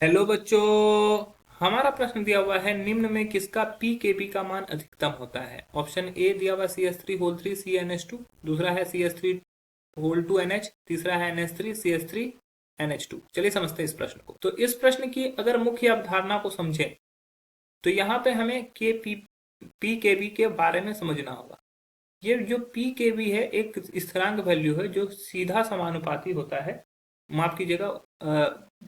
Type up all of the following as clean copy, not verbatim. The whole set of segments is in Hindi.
हेलो बच्चों। हमारा प्रश्न दिया हुआ है, निम्न में किसका पी के बी का मान अधिकतम होता है। ऑप्शन ए दिया हुआ C S three whole three C N H two, दूसरा है C S three whole two N H, तीसरा है N H three C H three N H two. चलिए समझते हैं इस प्रश्न को। तो इस प्रश्न की अगर मुख्य अवधारणा को समझें तो यहाँ पे हमें पी के बी के बारे में समझना होगा। ये जो पी के बी है एक स्थिरांक वैल्यू है जो सीधा समानुपाती होता है, माफ कीजिएगा,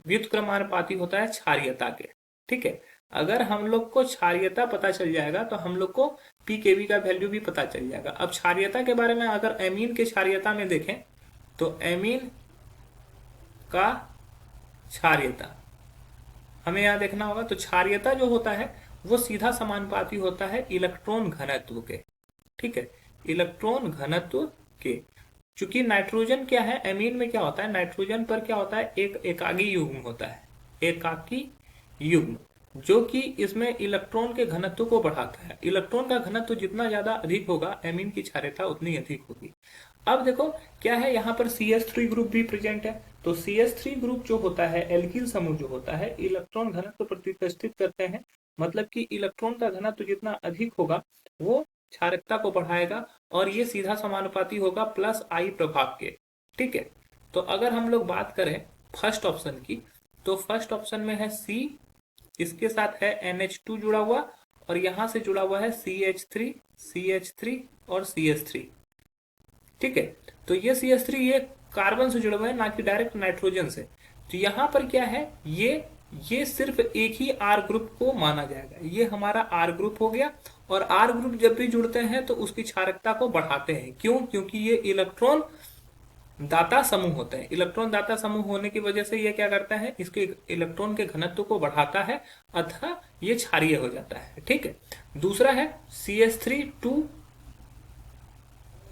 व्युत्क्रमानुपाती होता है क्षारीयता के। ठीक है। अगर हम लोग को क्षारीयता पता चल जाएगा तो हम लोग को पी के बी का वैल्यू भी पता चल जाएगा। अब क्षारीयता के बारे में अगर एमीन के क्षारीयता में देखें तो एमीन का क्षारीयता हमें यहाँ देखना होगा। तो क्षारीयता जो होता है वो सीधा समानुपाती होता है इलेक्ट्रॉन घनत्व के। ठीक है, इलेक्ट्रॉन घनत्व के। चूंकि नाइट्रोजन क्या है, एमीन में क्या होता है, नाइट्रोजन पर क्या होता है, एक एकाकी युग्म होता है, एकाकी युग्म, जो कि इसमें इलेक्ट्रॉन के घनत्व को बढ़ाता है। इलेक्ट्रॉन का घनत्व जितना ज्यादा अधिक होगा एमीन की क्षारीयता उतनी अधिक होगी। अब देखो क्या है, यहाँ पर सी एस थ्री ग्रुप भी प्रेजेंट है। तो सी एस थ्री ग्रुप जो होता है, एल्किल समूह जो होता है, इलेक्ट्रॉन घनत्व प्रतिष्ठित करते हैं। मतलब कि इलेक्ट्रॉन का घनत्व जितना अधिक होगा वो क्षारकता को बढ़ाएगा और ये सीधा समानुपाती होगा प्लस आई प्रभाव के। ठीक है। तो अगर हम लोग बात करें फर्स्ट ऑप्शन की, तो फर्स्ट ऑप्शन में है सी, इसके साथ है NH2 जुड़ा हुआ और यहां से जुड़ा हुआ है CH3, CH3 और CS3। ठीक है। तो ये CH3 ये कार्बन से जुड़ा हुआ है, ना कि डायरेक्ट नाइट्रोजन से। तो यहाँ पर क्या है, ये सिर्फ एक ही आर ग्रुप को माना जाएगा। ये हमारा आर ग्रुप हो गया। और आर ग्रुप जब भी जुड़ते हैं तो उसकी क्षारकता को बढ़ाते हैं। क्यों? क्योंकि ये इलेक्ट्रॉन दाता समूह होते हैं। इलेक्ट्रॉन दाता समूह होने की वजह से ये क्या करता है, इसके इलेक्ट्रॉन के घनत्व को बढ़ाता है, अतः ये क्षारीय हो जाता है। ठीक है। दूसरा है CH3 2,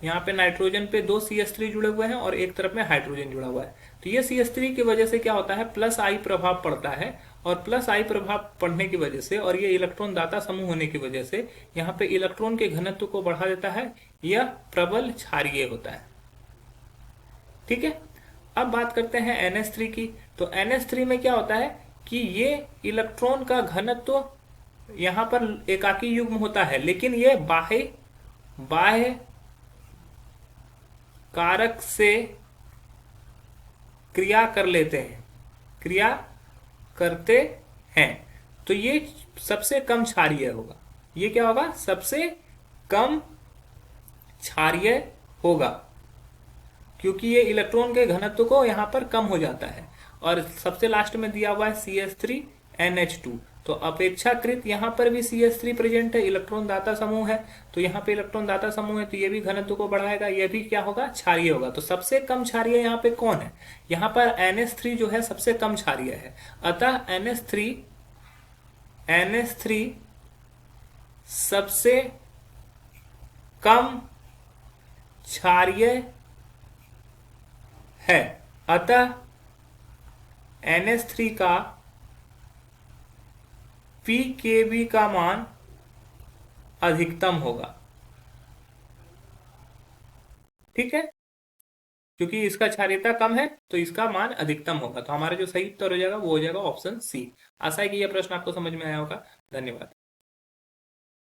यहाँ पे नाइट्रोजन पे दो CH3 जुड़े हुए हैं और एक तरफ में हाइड्रोजन जुड़ा हुआ है। तो ये CH3 की वजह से क्या होता है, प्लस आई प्रभाव पड़ता है। और प्लस आई प्रभाव पड़ने की वजह से और ये इलेक्ट्रॉन दाता समूह होने की वजह से यहाँ पे इलेक्ट्रॉन के घनत्व को बढ़ा देता है। यह प्रबल क्षारीय होता है। ठीक है। अब बात करते हैं NH3 की। तो NH3 में क्या होता है कि ये इलेक्ट्रॉन का घनत्व यहाँ पर एकाकी युग्म होता है, लेकिन ये बाह्य बाह्य कारक से क्रिया कर लेते हैं, क्रिया करते हैं। तो ये सबसे कम क्षारीय होगा। ये क्या होगा, सबसे कम क्षारीय होगा, क्योंकि ये इलेक्ट्रॉन के घनत्व को यहाँ पर कम हो जाता है। और सबसे लास्ट में दिया हुआ है CH3NH2। तो अपेक्षाकृत यहाँ पर भी CH3 प्रेजेंट है, इलेक्ट्रॉन दाता समूह है। तो यहाँ पे इलेक्ट्रॉन दाता समूह है तो ये भी घनत्व को बढ़ाएगा, ये भी क्या होगा, क्षारीय होगा। तो सबसे कम क्षारीय यहाँ पे कौन है, यहाँ पर NH3 जो है सबसे कम क्षारीय है। अतः NH3 सबसे कम क्षारीय है। अतः NH3 का pKb का मान अधिकतम होगा। ठीक है। क्योंकि इसका क्षारीयता कम है तो इसका मान अधिकतम होगा। तो हमारा जो सही उत्तर हो जाएगा वो हो जाएगा ऑप्शन सी। आशा है कि यह प्रश्न आपको समझ में आया होगा। धन्यवाद।